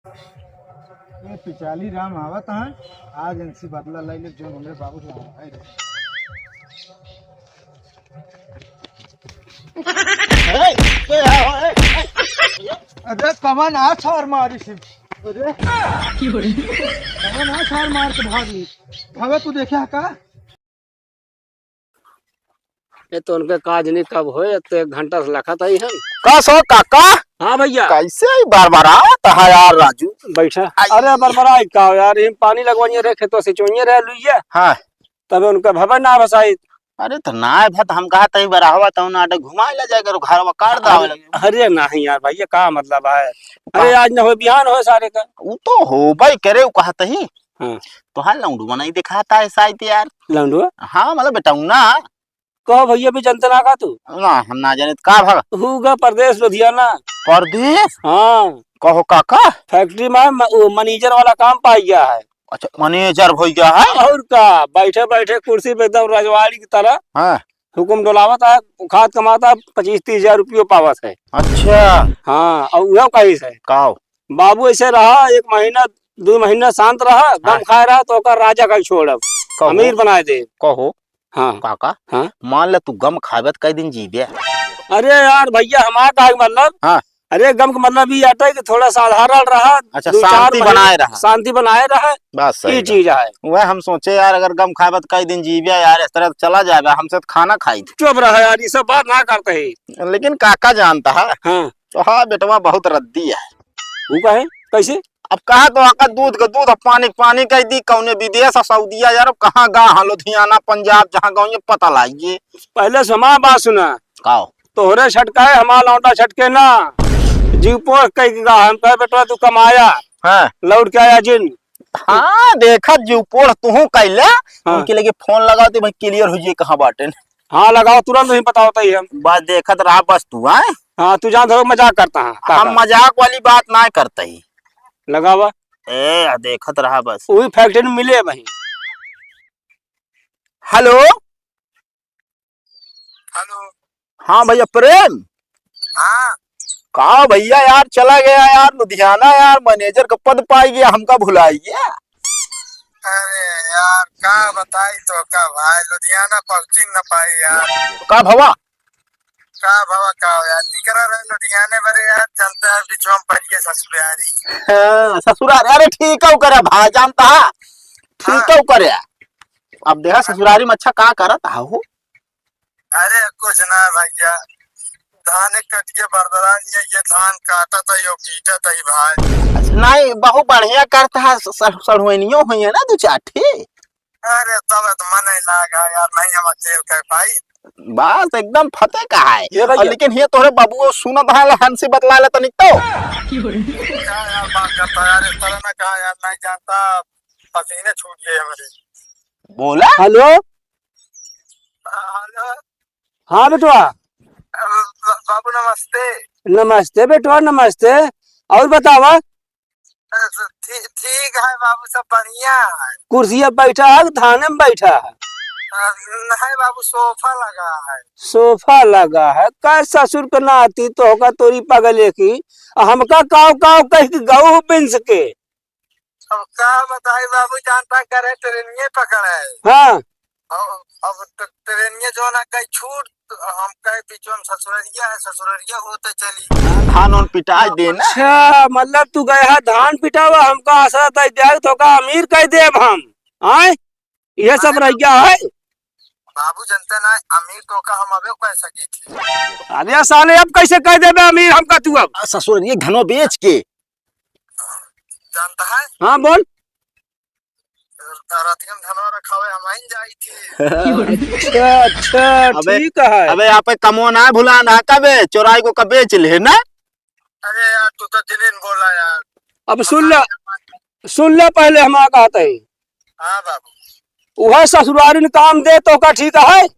ये पिचाली राम आवत है। आज इनसे बदला ले ले जो हमरे बाबू से है रे। अरे कमन आ छार मारी से। अरे कमन आ छार मार के भाग ली। भावे तू देखा का? ये तो उनके काज नहीं कब होए तो 1 घंटा से लखा था ही हम। का सो काका हाँ भैया कैसे ही बार बार आवत है यार राजू। बैठा। अरे बरबरा का यार हम पानी लगवाइए रे खेतों से चोइए रे लुइए हाँ तबे उनका भवन ना बसाई। अरे तो ना भत हम कहा तई बार आवा तो ना घुमाए ला जाए करो घर में काट दावे लगे। अरे नहीं यार भैया का मतलब है। अरे आज न हो बिहान हो सारे का वो तो हो भाई करे वो कहत ही। हाँ तो हाल लौंडू नहीं दिखाता है शायद यार। लंडू हाँ मतलब बेटा ना कहो भैया भी जनता ना का तू ना हम ना जाने तो का भाग होगा प्रदेश लुधियाना। परदेश हाँ कहो काका। फैक्ट्री में वो मैनेजर वाला काम पाई गया है। अच्छा मैनेजर हो गया है। और का बैठे बैठे कुर्सी पे एकदम रजवाड़ी की तरह हाँ हुकुम डोलावत है। खाद कमाता 25-30 हजार रुपये पावत है। अच्छा हाँ और वह कैसे है काओ बाबू ऐसे रहा 1 महीना 2 महीना शांत रहा गम खाए रहा तो ओकर राजा का छोड़ अमीर बनाए दे। कहो हाँ काका हाँ मान ले तू गम खाबत कई दिन जीबे। अरे यार भैया हमारा का मतलब हाँ अरे गम का मतलब ये आता है कि थोड़ा साधारण रहा। अच्छा 2-4 शांति बनाए रहा। शांति बनाए रहा बस ये सही चीज है। वह हम सोचे यार अगर गम खाबत कई दिन जीबे यार इस तरह तो चला जाएगा हमसे तो खाना खाई थी। चुप रहा यार ये सब बात ना करते है। लेकिन काका जानता है हाँ तो हाँ बेटवा बहुत रद्दी है। वो कहे कैसे अब कहा तो आका दूध का दूध पानी पानी कह दी कौने विदेश सऊदिया यार कहाँ गाँव लुधियाना पंजाब जहाँ गाँव ये पता लाइए। पहले से हमारा बात सुना काओ तोहरे छटका है हमारा लौटा छटके ना जीव पोर कई हम कहे बेटा तू कमाया हाँ लौट के आया जिन। हाँ देखा जीव पोड़ तू कैले हाँ। उनके लगे फोन लगाओ तो भाई क्लियर हो जाए कहाँ बाटे। हाँ लगाओ तुरंत नहीं पता होता ही हम बस देखत रहा बस तू है। हाँ तू जान धरो मजाक करता है हम मजाक वाली बात ना करते ही लगावा ए देखत रहा बस। वही फैक्ट्री में मिले वही। Hello hello. हाँ भैया प्रेम। हाँ कहा भैया यार चला गया यार लुधियाना यार मैनेजर का पद पाई गया हमका भुलाई गया। अरे यार का बताई तो का भाई लुधियाना पहुंची न पाई यार। का भवा का भवा का यार निकरा रहे लुधियाने बरे यार जनता है बिचवा में पड़ के ससुरारी। हाँ, ससुराल अरे ठीक है करे भाई जानता है ठीक है करे। अब देखा ससुरारी में अच्छा का करत हो। अरे कुछ ना भैया धान कट के बरदरान ये धान काटा था यो पीटा था ही भाई। नहीं बहुत बढ़िया करता है सड़ुनियो हुई है ना 2-4 ठे। अरे तब तो मन नहीं लगा यार नहीं हम अकेले कर पाई। बस एकदम फतेह का है ये भैया। और लेकिन ये तोरे बाबू सुनत है हंसी बतला ले तनिक तो क्या यार बात करता यार इस तरह ना कहा यार नहीं जानता पसीने छूट गए हमारे। बोला हेलो हेलो हाँ बेटवा बाबू नमस्ते। नमस्ते बेटवा नमस्ते। और बतावा ठीक है बाबू सब बढ़िया है। कुर्सी पे बैठा है थाने में बैठा है। नहीं बाबू सोफा लगा है। सोफा लगा है का ससुर के नाती तो होगा तोरी पगले की हमका काव काव कह के गऊ बिंस के। अब क्या बताई बाबू जानता करे ट्रेनिये पकड़े। हाँ अब ट्रेनिये जो ना कहीं छूट हम कहे पीछे हम ससुररिया हो तो चली धान उन पिटाई देना। अच्छा मतलब तू गया धान पिटावा हमका आशा था तो का अमीर कह दे हम आए ये सब रह गया है। बाबू जनता ना अमीर तो का हम अबे कह सके थे। अरे साले अब कैसे कह देबे अमीर हमका तू अब ससुर ये घनो बेच के जानता है। हाँ बोल रातियम धनवा रखा हुए हम आई जाई थी। अच्छा अच्छा अबे- ठीक है। अबे यहाँ पे कमो ना भुलाना कबे चोराई को कबे चले ना। अरे यार तू तो दिलीन बोला यार। अब सुन ले पहले हम कहते हैं हाँ बाबू वह ससुरारी ने काम दे तो का ठीक है।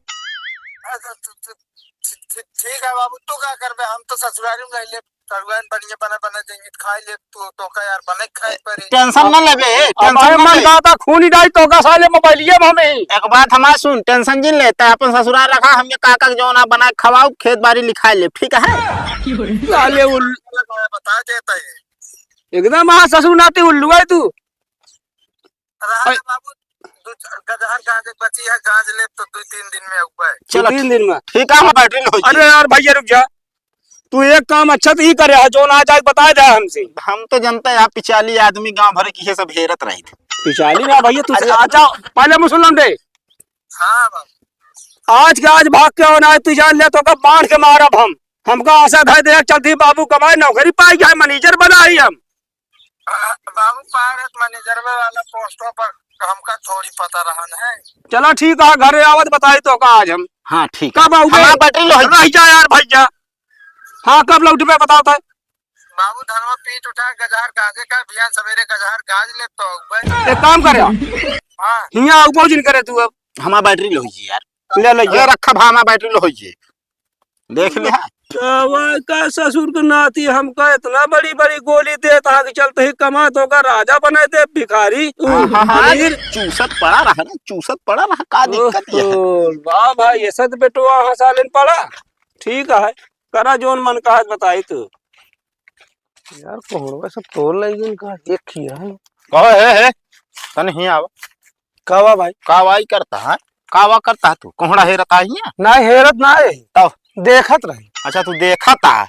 ठीक है बाबू तू क्या करबे हम तो ससुरारी में रह ले सरुआन बढ़िया बना बना देंगे खाई ले तो का यार बने खाई पड़े। टेंशन न लेबे टेंशन न मन ले। गाता खून ही डाई तो का साले मोबाइलिए में हमें एक बात हमार सुन टेंशन जिन लेता है अपन ससुराल रखा हमें काका के जो ना बना के खवाओ खेत बाड़ी लिखाई ले ठीक है। साले उल बता देता है एकदम हाँ ससुर नाती उल्लू है तू। बाबू गदहर गाज बची है, गाज ले तो 2-3 दिन में ऊपर। चलो 3 दिन में। ठीक है, हम बैटरी लो। अरे यार भैया रुक जा, तू एक काम अच्छा तो ही करे है, जो ना जाए बता दे हमसे। हम तो जानते हैं आप पिछाली आदमी गांव भर की ये सब हेरत रही थे। पिछाली ना भैया तू आ जाओ पहले मुसलमान दे। हाँ बाबू, आज के आज भाग के होना है, तू जान ले तो कब बांध के मारब हम। हमका आशा था देख चलती बाबू कमाए नौकरी पाई गया, मैनेजर बना ही हम। बाबू पायरत मैनेजर वाला पोस्टों पर हमका थोड़ी पता रहा है। चलो ठीक है, घरे आवत बताई तो का आज हम। हाँ ठीक कब आओगे? हमारा बैटरी लो। रह जा यार भैया। हाँ कब लौट पे बताओ तो। बाबू धनवा पीट उठा, गजहर गाजे का बिहान सवेरे गजहर गाज ले तो ऊपर। एक काम करे हाँ हिया उपज करे तू अब। हमारा बैटरी लो यार, ले ले ये रखा भा हमारा बैटरी लो देख ले। का ससुर के नाती हमका इतना बड़ी बड़ी गोली देता कि चलते ही कमा तो का राजा बने दे भिखारी अमीर। चूसत पड़ा रहा ना, चूसत पड़ा रहा, का दिक्कत ये है? वाह भाई ये सद बेटुआ हसालिन पड़ा। ठीक है करा जोन मन का है बताई तू। यार कोहड़वा सब तोड़ लगी इनका एक खिया है। कहो है तन ही आवा कावा भाई कावाई करता है, कावा करता है तू कोहड़ा हेरता ही है ना हेरत ना है तब। देखत रही। अच्छा तू देखा था,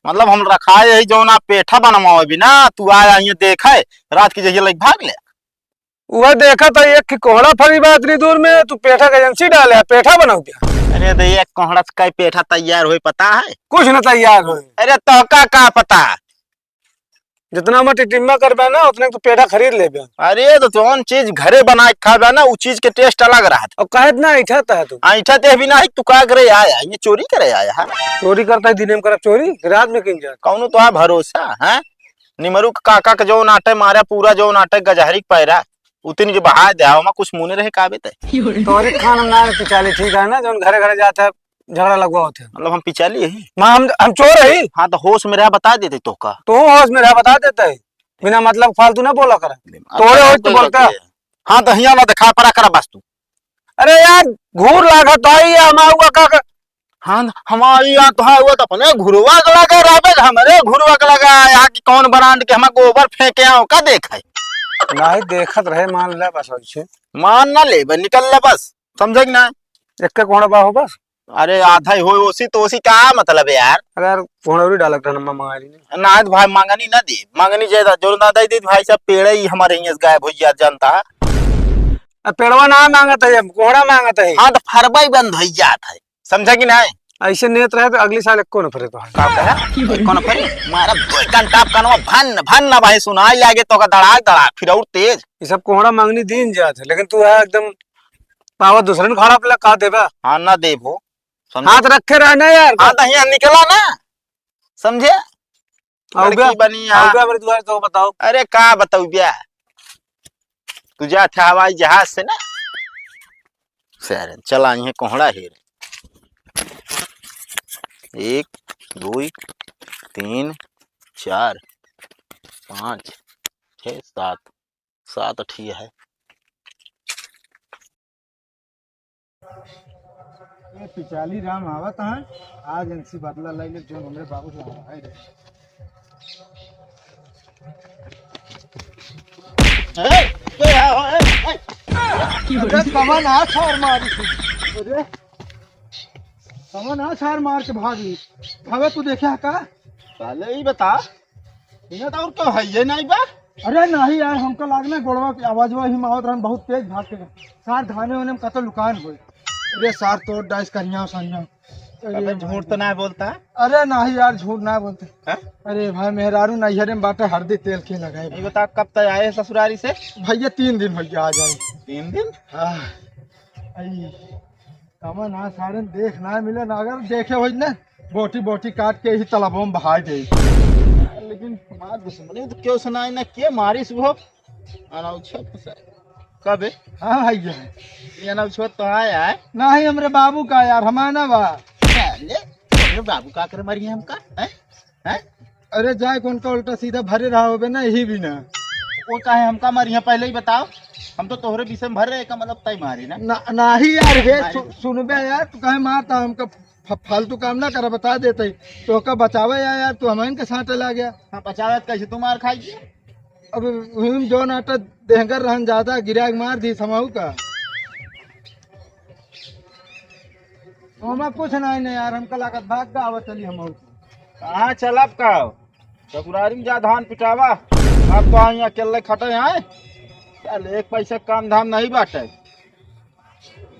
मतलब हम रखा यही जो ना पेठा बनवाओ भी ना, तू आया ये देखा है रात की जगह लग भाग ले। वह देखा था एक कोहड़ा फरी बात इतनी दूर में तू पेठा का एजेंसी डाले पेठा बनाऊ क्या? अरे तो ये कोहड़ा का पेठा तैयार हो पता है? कुछ न तैयार हो। अरे तो का पता, जितना मैं टिटिम्मा करबे ना उतने तो पेठा खरीद ले। अरे तो कौन चीज घरे बना के खाबे ना, वो चीज के टेस्ट अलग रहा था। और कहे ना ऐठा था तू ऐठा ते भी ना तू का करे आया, ये चोरी करे आया है? चोरी करता है दिन में करब चोरी, रात में किंग जा कौनो तो है भरोसा है? निमरू काका का जो नाटे मारा पूरा जो नाटक गजहरी पैरा उतनी जो बहा दे कुछ मुने रहे काबे ते तोरी खाना ना पिचाली ठीक है ना, जो घरे घरे जाता है झगड़ा लगवा होते हैं। मतलब हम पिछाली यही मां हम चोर है। हाँ तो होश में रहा बता देते तो का तो होश में रहा बता देता है, बिना मतलब फालतू ना बोला कर। तोड़े हो तो बोलता। हाँ तो हिया ना दिखा पड़ा करा बस तू। अरे यार घूर लागत है या हमारा का। हाँ हमारी यहाँ तो है वो तो अपने घुरवा लगा रहा हमारे घुरवा लगा यहाँ की कौन ब्रांड के हमें गोबर फेंके आओ का देखा है? नहीं देखत रहे मान ले बस अच्छे मान ना ले निकल ले बस, समझे ना? एक कोड़ा बा हो बस। अरे आधा ही हो ओसी तो ओसी का मतलब है यार। अगर कोहड़ौरी डालक था नम्मा मंगाई नहीं ना तो भाई मांगनी ना दे, मांगनी ज्यादा जो ना दे दी भाई साहब पेड़ ही हमारे यहाँ से गायब हो जाता जानता है। अब पेड़वा ना मांगता है कोहड़ा मांगता है। हाँ तो फरबा ही बंद हो जाता है, समझा कि नहीं? ऐसे नेत रहे तो अगली साल एको न फरे तो का कहा कौन फरे मारा दो घंटा कनवा भन भन ना भाई सुनाई लागे तो का धड़ाक धड़ाक फिर और तेज। ये सब कोहड़ा मांगनी दिन जात है, लेकिन तू है एकदम पावा दूसरे ने खाड़ा पला का देबा। हाँ ना देबो, हाथ रखे रहना यार। हाँ तो यहाँ निकला ना, समझे? आओगे बनी आओगे मेरे द्वार तो बताओ। अरे का बताऊ बिया तू जा था हवाई जहाज से ना सर चला ये कोहड़ा हेर 1 2 3 4 5 6 7 7 ठीक है। ये पिचाली राम आवत है आज इनसी बदला ले ले जो हमरे बाबू से आए रे। अरे कमन आ छार मारी थी, अरे कमन आ छार मार के भागी हवे तू देखा का? पहले ही बता इन्हें तो और क्यों है ये नहीं बा? अरे नहीं यार हमको लागने गोड़वा की आवाज ही मावत रहन बहुत तेज भाग के सार धाने होने में कतो लुकान हुई। अरे सार तोड़ डाइस करिया सनिया। अबे झूठ तो ना बोलता है? अरे नहीं यार झूठ ना बोलते। है? अरे भाई मेहरारू नैहरे में बाटे हल्दी तेल के लगाए। ये बता कब तक आए ससुरारी से? भैया 3 दिन भैया आ जाए। 3 दिन? हाँ कमन आ सारे देख ना मिले ना, अगर देखे हो ना बोटी बोटी काट के ही तालाबों में बहा दे। लेकिन हमारा दुश्मनी तो क्यों सुनाई ना के मारी सुबह कब है? हाँ भैया ये अनौछत तो आया है नहीं हमरे बाबू का यार हमारा बा। अरे बाबू का कर मरिए हमका है? है? अरे जाए कौन का उल्टा सीधा भरे रहा होबे ना यही भी ना वो काहे हमका मरिए पहले ही बताओ, हम तो तोहरे विषय में भर रहे का मतलब तय मारी ना नहीं यार हे सुनबे यार तू कहे मारता हमका फालतू काम ना कर बता देते तो का बचावे यार तू हमारे के साथ ला गया। हाँ बचावत कैसे तुम मार खाई अब हम जो नाटा देहगर रहन ज्यादा गिरा के मार दी समाऊ का हमें कुछ नहीं यार हमका लागत भाग का आवत चली हम कहाँ चलब का ससुरारी में जा धान पिटावा अब तो आई अकेले खटे हैं चल एक पैसे काम धाम नहीं बाटे।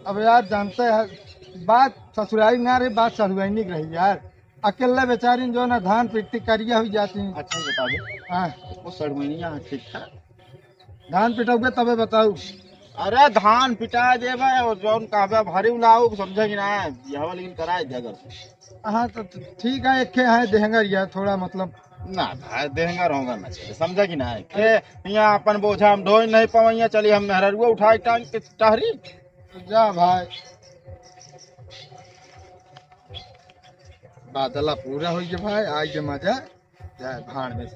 अब यार जानते हैं बात ससुरारी ना रही बात ससुरारी की रही यार अकेले बेचारी जो ना धान पिटती करिया हुई जाती हैं। अच्छा बताओ हाँ वो सड़मैनिया ठीक था धान पिटोगे तबे बताऊ। अरे धान पिटा देवे और जौन कहबे भरी उलाऊ समझे कि ना यह लेकिन कराए दे अगर हाँ तो ठीक है एक है देहंगर यार थोड़ा मतलब ना भाई देहंगर होगा ना चाहिए समझे कि ना के यहाँ अपन बोझा हम ढोई नहीं पवैया चली हम मेहरुआ उठाई टांग के टहरी जा भाई बादला पूरा हो गया भाई आज के मजा जाए भाड़ में